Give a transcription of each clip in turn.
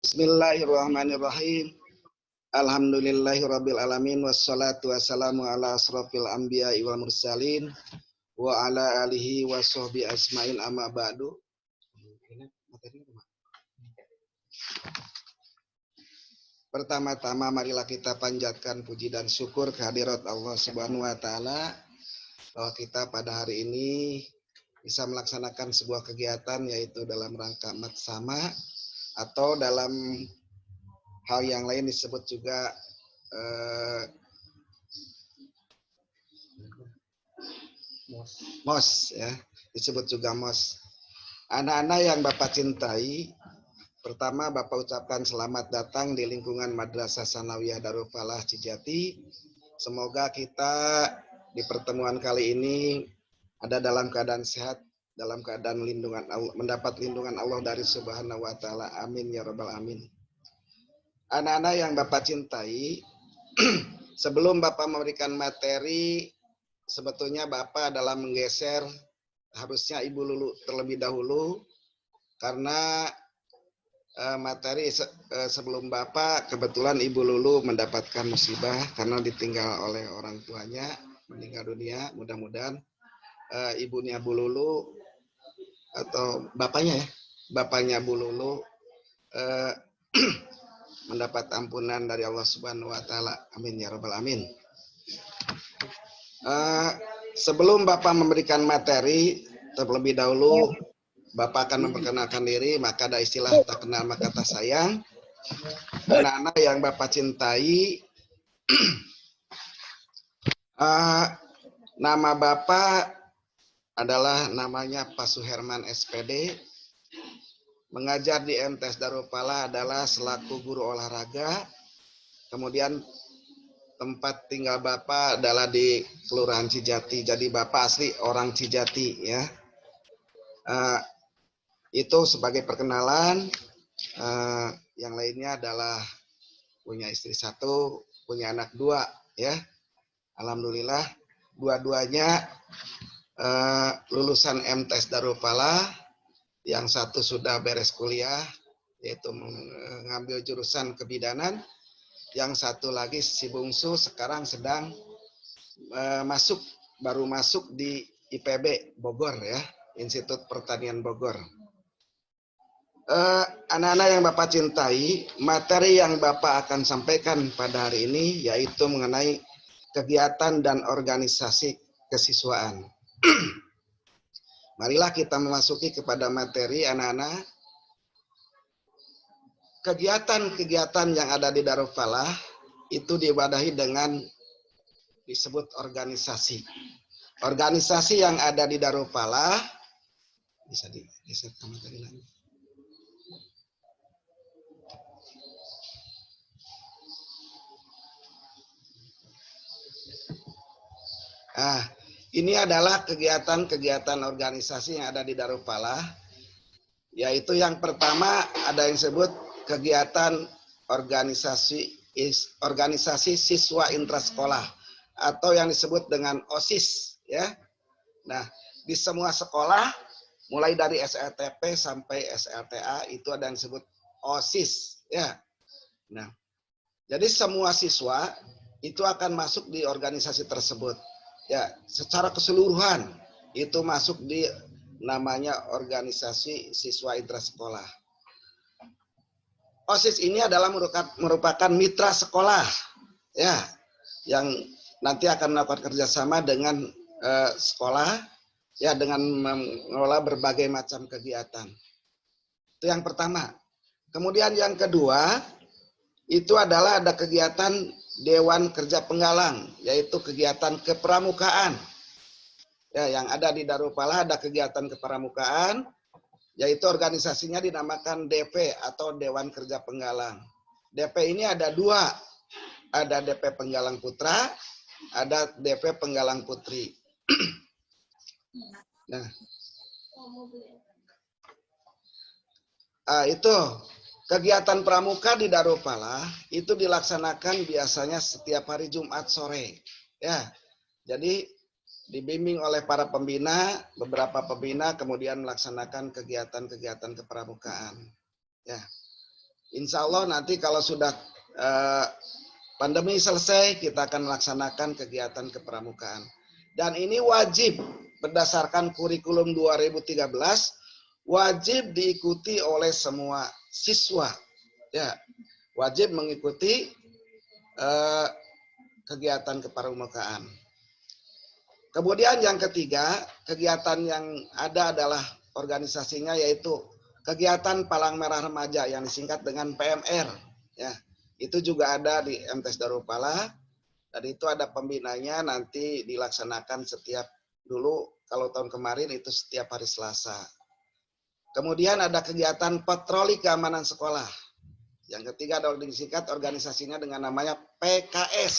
Bismillahirrahmanirrahim. Alhamdulillahirabbil alamin wassalatu wassalamu ala asrofil anbiya'i wal mursalin wa ala alihi wa sahbihi asma'in amma ba'du. Pertama-tama marilah kita panjatkan puji dan syukur kehadirat Allah Subhanahu wa taala bahwa kita pada hari ini bisa melaksanakan sebuah kegiatan yaitu dalam rangka matsama atau dalam hal yang lain disebut juga MOS ya, disebut juga MOS. Anak-anak yang Bapak cintai, pertama Bapak ucapkan selamat datang di lingkungan Madrasah Sanawiyah Darul Falah Cijati. Semoga kita di pertemuan kali ini ada dalam keadaan sehat, dalam keadaan lindungan Allah, mendapat lindungan Allah dari Subhanahu wa taala. Amin ya rabbal alamin. Anak-anak yang Bapak cintai, sebelum Bapak memberikan materi, sebetulnya Bapak adalah menggeser harusnya Ibu Lulu terlebih dahulu karena materi sebelum Bapak kebetulan Ibu Lulu mendapatkan musibah karena ditinggal oleh orang tuanya, meninggal dunia. Mudah-mudahan ibunya Bu Lulu atau bapaknya Bu Lulu mendapat ampunan dari Allah Subhanahu wa taala. Amin ya rabbal alamin. Sebelum Bapak memberikan materi, terlebih dahulu Bapak akan memperkenalkan diri, maka ada istilah tak kenal maka tak sayang. Anak-anak yang Bapak cintai, nama Bapak adalah namanya Pak Suherman SPD. Mengajar di MTs Darul Falah adalah selaku guru olahraga. Kemudian tempat tinggal Bapak adalah di Kelurahan Cijati. Jadi Bapak asli orang Cijati ya. Itu sebagai perkenalan. Yang lainnya adalah punya istri 1, punya anak 2 ya. Alhamdulillah dua-duanya lulusan MTs Darul Falah. Yang 1 sudah beres kuliah yaitu mengambil jurusan kebidanan. Yang 1 lagi si bungsu sekarang sedang baru masuk di IPB Bogor ya, Institut Pertanian Bogor. Anak-anak yang Bapak cintai, materi yang Bapak akan sampaikan pada hari ini yaitu mengenai kegiatan dan organisasi kesiswaan. Marilah kita memasuki kepada materi anak-anak. Kegiatan-kegiatan yang ada di Darul Falah itu diwadahi dengan disebut organisasi. Organisasi yang ada di Darul Falah bisa digeser ke materi lagi. Ini adalah kegiatan-kegiatan organisasi yang ada di Darul Falah, yaitu yang pertama ada yang disebut kegiatan organisasi siswa intrasekolah atau yang disebut dengan OSIS ya. Nah, di semua sekolah mulai dari SLTP sampai SLTA itu ada yang disebut OSIS ya. Nah, jadi semua siswa itu akan masuk di organisasi tersebut. Ya, secara keseluruhan itu masuk di namanya organisasi siswa intrasekolah. OSIS ini adalah merupakan mitra sekolah ya, yang nanti akan melakukan kerjasama dengan sekolah ya dengan mengelola berbagai macam kegiatan. Itu yang pertama. Kemudian yang kedua itu adalah ada kegiatan Dewan Kerja Penggalang, yaitu kegiatan kepramukaan. Ya, yang ada di Darul Falah ada kegiatan kepramukaan, yaitu organisasinya dinamakan DP atau Dewan Kerja Penggalang. DP ini ada 2, ada DP Penggalang Putra, ada DP Penggalang Putri. Nah, itu kegiatan pramuka di Darul Falah itu dilaksanakan biasanya setiap hari Jumat sore. Ya, jadi dibimbing oleh para pembina, beberapa pembina kemudian melaksanakan kegiatan-kegiatan kepramukaan. Ya. Insya Allah nanti kalau sudah pandemi selesai, kita akan melaksanakan kegiatan kepramukaan. Dan ini wajib berdasarkan kurikulum 2013, wajib diikuti oleh semua siswa. Ya, wajib mengikuti kegiatan kepramukaan. Kemudian yang ketiga, kegiatan yang ada adalah organisasinya, yaitu kegiatan Palang Merah Remaja yang disingkat dengan PMR. Ya, itu juga ada di MTs Darul Falah, dan itu ada pembinanya, nanti dilaksanakan setiap, dulu kalau tahun kemarin itu setiap hari Selasa. Kemudian ada kegiatan patroli keamanan sekolah. Yang ketiga ada disingkat organisasinya dengan namanya PKS,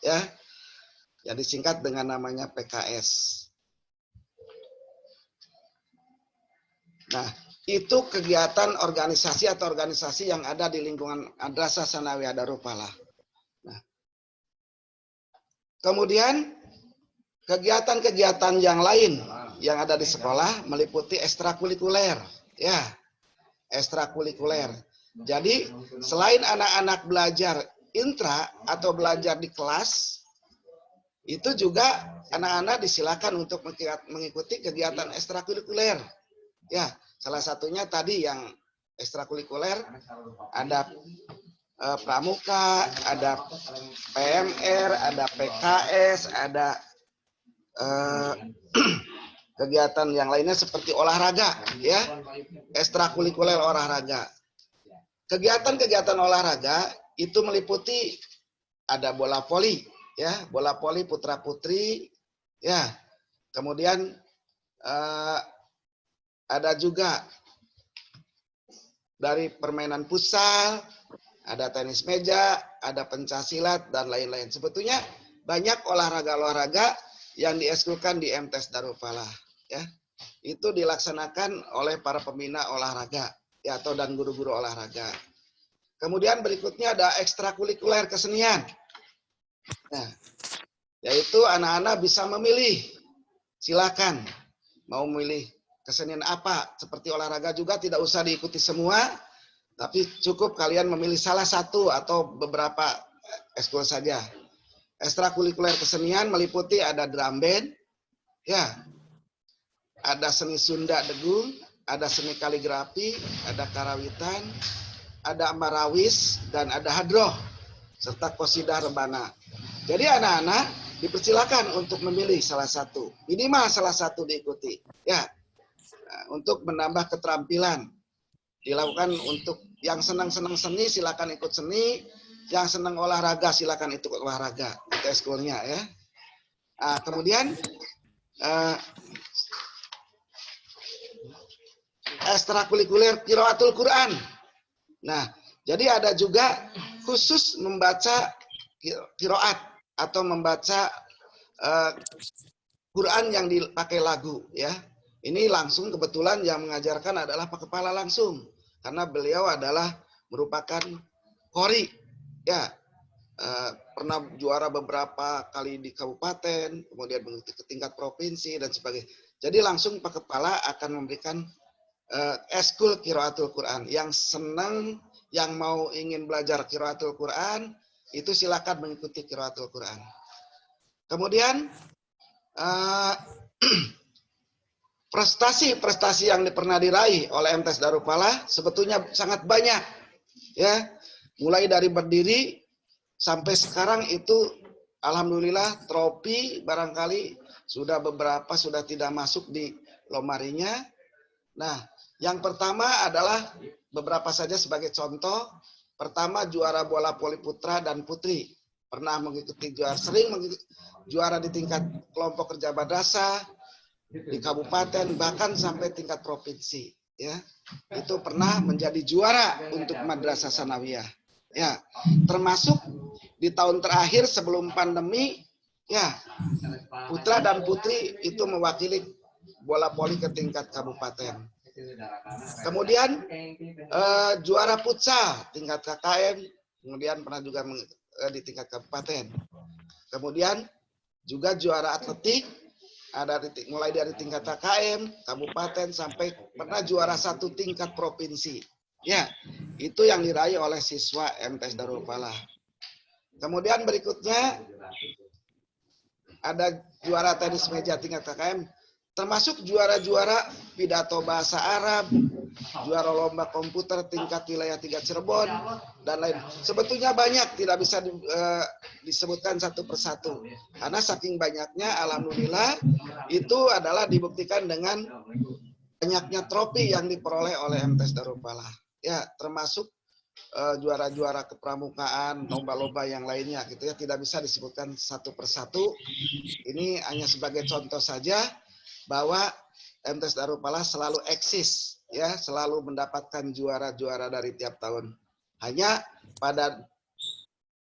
ya, yang disingkat dengan namanya PKS. Nah, itu kegiatan organisasi atau organisasi yang ada di lingkungan Madrasah Tsanawiyah Darul Falah. Nah, kemudian kegiatan-kegiatan yang lain yang ada di sekolah meliputi ekstrakurikuler, ya, ekstrakurikuler. Jadi selain anak-anak belajar intra atau belajar di kelas, itu juga anak-anak disilakan untuk mengikuti kegiatan ekstrakurikuler. Ya, salah satunya tadi yang ekstrakurikuler ada pramuka, ada PMR, ada PKS, ada kegiatan yang lainnya seperti olahraga, ya, ekstrakurikuler olahraga. Kegiatan-kegiatan olahraga itu meliputi ada bola voli, ya, bola voli putra putri, ya. Kemudian ada juga dari permainan futsal, ada tenis meja, ada pencaksilat dan lain-lain. Sebetulnya banyak olahraga-olahraga yang dieskulkan di MTs Darul Falah, ya. Itu dilaksanakan oleh para pembina olahraga, ya, atau dan guru-guru olahraga. Kemudian berikutnya ada ekstrakurikuler kesenian. Nah, yaitu anak-anak bisa memilih, silakan mau memilih kesenian apa, seperti olahraga juga tidak usah diikuti semua, tapi cukup kalian memilih salah satu atau beberapa ekskul saja. Ekstrakurikuler kesenian meliputi ada drum band, ya, ada seni Sunda Degung, ada seni kaligrafi, ada karawitan, ada marawis, dan ada hadroh, serta qosidah rebana. Jadi anak-anak dipersilakan untuk memilih salah satu, minimal salah satu diikuti, ya, untuk menambah keterampilan. Dilakukan untuk yang senang-senang seni silakan ikut seni, yang senang olahraga silakan ikut olahraga, itu ekskulnya, ya. Kemudian ekstrakurikuler qiraatul Quran. Nah, jadi ada juga khusus membaca qiraat atau membaca Quran yang dipakai lagu, ya. Ini langsung kebetulan yang mengajarkan adalah Pak Kepala langsung, karena beliau adalah merupakan qori, ya. Pernah juara beberapa kali di kabupaten, kemudian mengikuti ke tingkat provinsi dan sebagainya. Jadi langsung Pak Kepala akan memberikan eskul qiraatul Quran. Yang senang, yang mau ingin belajar qiraatul Quran, itu silakan mengikuti qiraatul Quran. Kemudian prestasi-prestasi yang pernah diraih oleh MTs Darul Falah sebetulnya sangat banyak, ya. Mulai dari berdiri sampai sekarang itu alhamdulillah trofi barangkali sudah beberapa sudah tidak masuk di lemarinya. Nah, yang pertama adalah beberapa saja sebagai contoh. Pertama, juara bola voli putra dan putri. Pernah mengikuti sering mengikuti juara di tingkat kelompok kerja madrasah, di kabupaten, bahkan sampai tingkat provinsi, ya. Itu pernah menjadi juara untuk Madrasah Tsanawiyah, ya. Termasuk di tahun terakhir sebelum pandemi, ya, putra dan putri itu mewakili bola voli ke tingkat kabupaten. Kemudian juara futsal tingkat KKM, kemudian pernah juga di tingkat kabupaten. Kemudian juga juara atletik, ada mulai dari tingkat KKM, kabupaten, sampai pernah juara 1 tingkat provinsi. Ya, itu yang diraih oleh siswa MTS Darul Falah. Kemudian berikutnya ada juara tenis meja tingkat KKM, termasuk juara-juara pidato bahasa Arab, juara lomba komputer tingkat wilayah 3 Cirebon, dan lain. Sebetulnya banyak, tidak bisa disebutkan satu persatu. Karena saking banyaknya, alhamdulillah, itu adalah dibuktikan dengan banyaknya trofi yang diperoleh oleh MTS Darul Falah. Ya, termasuk juara-juara kepramukaan, lomba-lomba yang lainnya gitu ya, tidak bisa disebutkan satu persatu. Ini hanya sebagai contoh saja bahwa MTS Darul Falah selalu eksis ya, selalu mendapatkan juara-juara dari tiap tahun. Hanya pada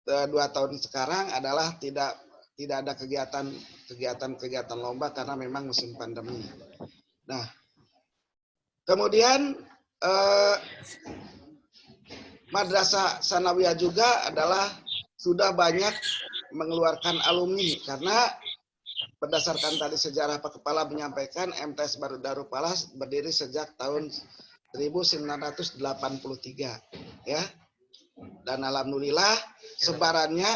2 tahun sekarang adalah tidak ada kegiatan lomba karena memang musim pandemi. Nah, kemudian Madrasah Sanawiyah juga adalah sudah banyak mengeluarkan alumni karena berdasarkan tadi sejarah Pak Kepala menyampaikan MTS Darul Falah berdiri sejak tahun 1983 ya. Dan alhamdulillah sebarannya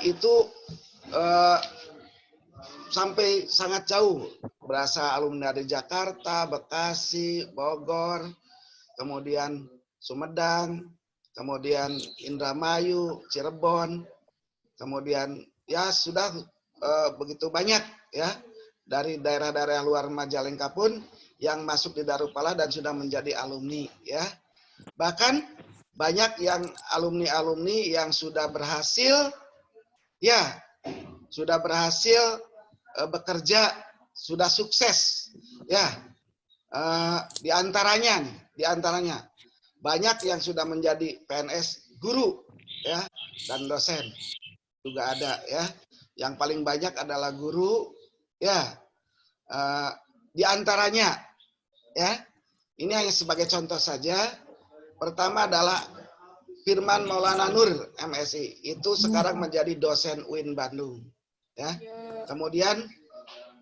itu sampai sangat jauh, berasa alumni dari Jakarta, Bekasi, Bogor, kemudian Sumedang, kemudian Indramayu, Cirebon, kemudian ya sudah begitu banyak ya dari daerah-daerah luar Majalengka pun yang masuk di Darul Falah dan sudah menjadi alumni ya. Bahkan banyak yang alumni-alumni yang sudah berhasil bekerja, sudah sukses ya. Di antaranya banyak yang sudah menjadi PNS guru ya, dan dosen juga ada ya. Yang paling banyak adalah guru ya. Di antaranya ya, ini hanya sebagai contoh saja. Pertama adalah Firman Maulana Nur MSI, itu sekarang menjadi dosen UIN Bandung ya. Kemudian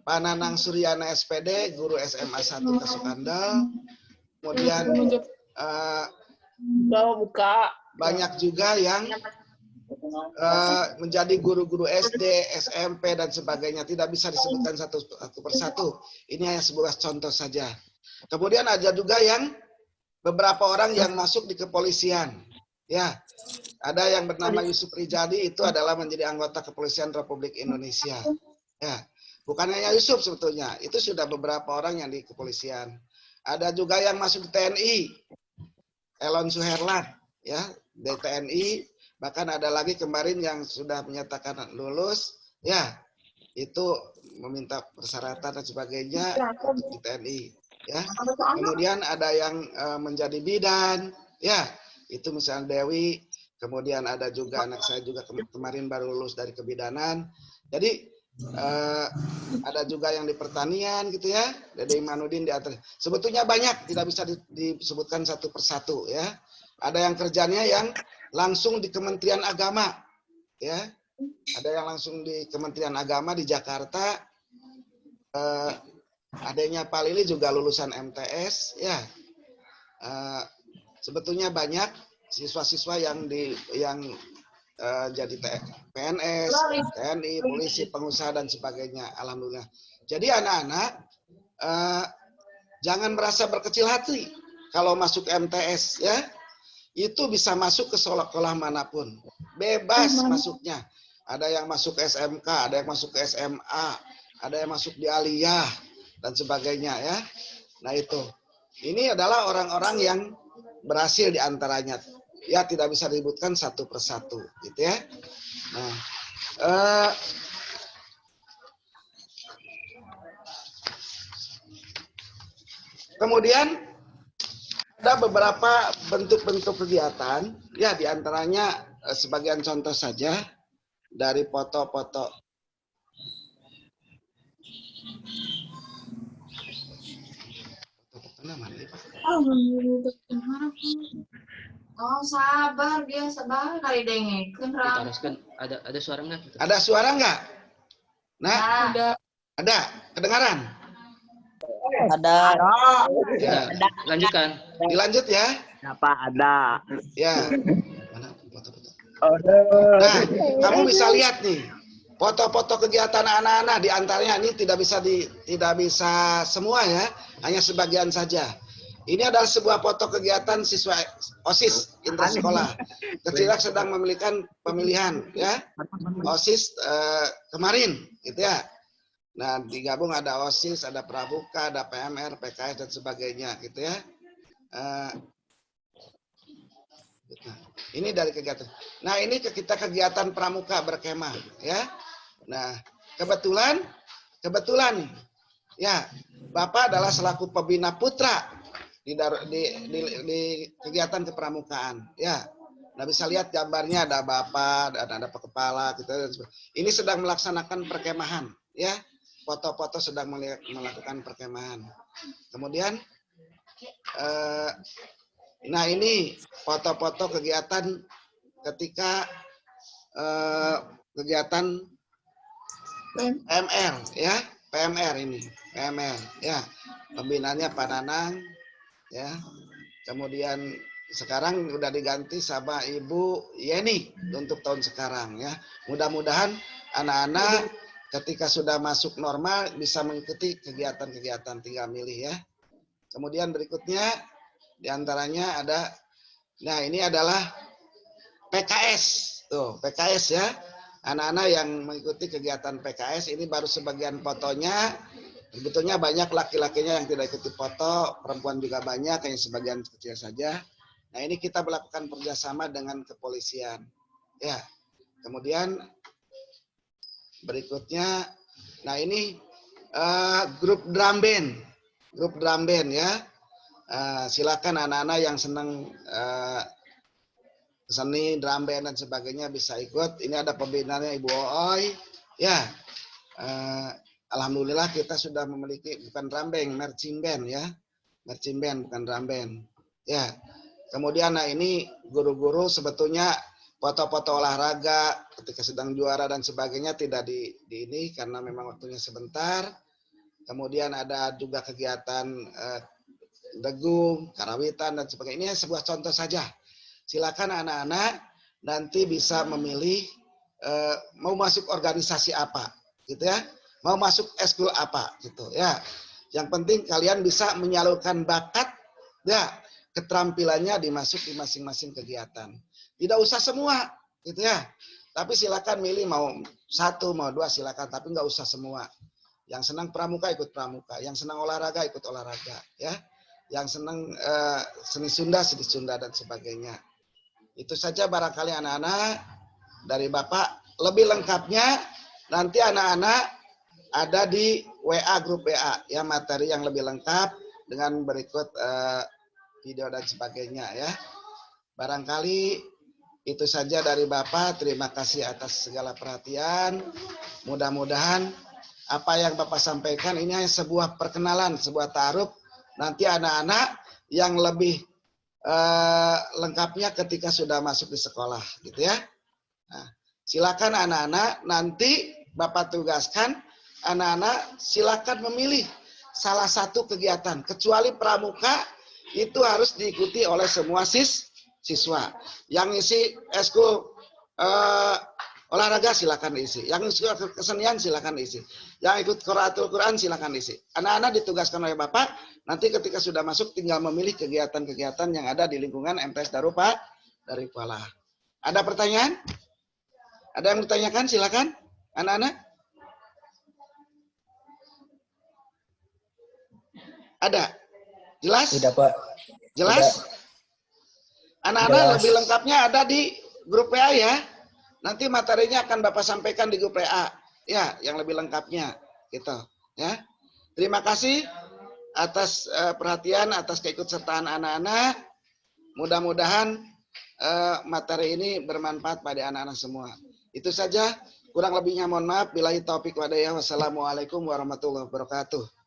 Pak Nanang Suryana SPD, guru SMA 1 Kasukandal. Kemudian banyak juga yang menjadi guru-guru SD, SMP, dan sebagainya. Tidak bisa disebutkan satu persatu. Ini hanya sebuah contoh saja. Kemudian ada juga yang beberapa orang yang masuk di kepolisian. Ya, ada yang bernama Yusuf Rijadi, itu adalah menjadi anggota kepolisian Republik Indonesia. Ya, bukan hanya Yusuf sebetulnya, itu sudah beberapa orang yang di kepolisian. Ada juga yang masuk di TNI, Elon Suherlan, ya, di TNI. Bahkan ada lagi kemarin yang sudah menyatakan lulus, ya, itu meminta persyaratan dan sebagainya untuk di TNI. Ya, kemudian ada yang menjadi bidan, ya, itu misalnya Dewi. Kemudian ada juga anak saya juga kemarin baru lulus dari kebidanan. Jadi ada juga yang di pertanian gitu ya, Dede Imanudin di atas. Sebetulnya banyak, tidak bisa disebutkan satu persatu ya. Ada yang kerjanya yang langsung di Kementerian Agama ya. Ada yang langsung di Kementerian Agama di Jakarta. Adanya Pak Lili juga lulusan MTS ya. Sebetulnya banyak siswa-siswa yang jadi PNS, TNI, polisi, pengusaha, dan sebagainya. Alhamdulillah. Jadi anak-anak jangan merasa berkecil hati kalau masuk MTS ya. Itu bisa masuk ke sekolah manapun. Bebas masuknya. Ada yang masuk SMK, ada yang masuk ke SMA, ada yang masuk di Aliyah, dan sebagainya ya. Nah itu. Ini adalah orang-orang yang berhasil diantaranya. Ya tidak bisa disebutkan satu persatu gitu ya. Nah, kemudian ada beberapa bentuk-bentuk kegiatan ya, diantaranya sebagian contoh saja dari foto-foto. Oh, sabar dia sabar kali dengekeun Rang. Diteruskan ada suara nggak? Gitu? Ada suara nggak? Nah, Nah, ada. Kedengaran? Ada. Ya. Lanjutkan. Dilanjut ya. Apa ada? Ya. Mana foto-foto? Ada. Nah, kamu bisa lihat nih foto-foto kegiatan anak-anak, di antaranya ini tidak bisa semua ya, hanya sebagian saja. Ini adalah sebuah foto kegiatan siswa OSIS intersekolah. Kecilak sedang pemilihan ya OSIS kemarin, gitu ya. Nah, digabung ada OSIS, ada Pramuka, ada PMR, PKS dan sebagainya, gitu ya. Ini dari kegiatan. Nah, ini kita kegiatan pramuka berkemah ya. Nah, kebetulan ya, Bapak adalah selaku pembina putra di kegiatan kepramukaan ya. Nah, bisa lihat gambarnya, ada Bapak, ada kepala gitu. Ini sedang melaksanakan perkemahan ya. Foto-foto sedang melakukan perkemahan. Kemudian nah, ini foto-foto kegiatan ketika kegiatan PMR ya, PMR ini, PMR ya. Pembinaannya Pak Nanang ya. Kemudian sekarang udah diganti sama Ibu Yeni untuk tahun sekarang ya. Mudah-mudahan anak-anak ketika sudah masuk normal bisa mengikuti kegiatan-kegiatan, tinggal milih ya. Kemudian berikutnya diantaranya ada, nah ini adalah PKS, tuh PKS ya, anak-anak yang mengikuti kegiatan PKS. Ini baru sebagian fotonya, sebetulnya banyak laki-lakinya yang tidak ikuti foto, perempuan juga banyak, hanya sebagian kecil saja. Nah, ini kita melakukan kerjasama dengan kepolisian ya. Kemudian berikutnya, nah ini grup drum band ya. Silakan anak-anak yang senang seni, drum band dan sebagainya bisa ikut. Ini ada pembinaannya Ibu Ooy. Ya, alhamdulillah kita sudah memiliki bukan drum band, marching band ya, marching band bukan drum band. Ya, kemudian nah ini guru-guru sebetulnya foto-foto olahraga ketika sedang juara dan sebagainya tidak di ini karena memang waktunya sebentar. Kemudian ada juga kegiatan degung, karawitan dan sebagainya. Ini sebuah contoh saja. Silakan anak-anak nanti bisa memilih mau masuk organisasi apa, gitu ya. Mau masuk eskul apa, gitu ya. Yang penting kalian bisa menyalurkan bakat, ya, keterampilannya dimasuk di masing-masing kegiatan. Tidak usah semua, gitu ya. Tapi silakan milih mau satu, mau dua silakan, tapi nggak usah semua. Yang senang pramuka ikut pramuka, yang senang olahraga ikut olahraga, ya. Yang senang seni Sunda dan sebagainya. Itu saja barangkali anak-anak dari Bapak. Lebih lengkapnya nanti anak-anak ada di WA, grup WA ya, materi yang lebih lengkap dengan berikut video dan sebagainya ya. Barangkali itu saja dari Bapak. Terima kasih atas segala perhatian. Mudah-mudahan apa yang Bapak sampaikan ini hanya sebuah perkenalan, sebuah taaruf. Nanti anak-anak yang lebih lengkapnya ketika sudah masuk di sekolah, gitu ya. Nah, silakan anak-anak nanti Bapak tugaskan anak-anak silakan memilih salah satu kegiatan, kecuali pramuka itu harus diikuti oleh semua siswa. Yang isi eskul olahraga silakan isi, yang isi kesenian silakan isi, yang ikut Qiraatul Quran silakan isi. Anak-anak ditugaskan oleh Bapak, nanti ketika sudah masuk tinggal memilih kegiatan-kegiatan yang ada di lingkungan MTS Darufalah. Ada pertanyaan? Ada yang ditanyakan? Silakan, anak-anak. Ada? Jelas? Tidak, Pak. Jelas? Anak-anak lebih lengkapnya ada di grup WA ya. Nanti materinya akan Bapak sampaikan di grup WA. Ya, yang lebih lengkapnya gitu, ya. Terima kasih atas perhatian, atas keikutsertaan anak-anak. Mudah-mudahan materi ini bermanfaat pada anak-anak semua. Itu saja, kurang lebihnya mohon maaf. Billahi taufik wa hidayah. Wassalamualaikum warahmatullahi wabarakatuh.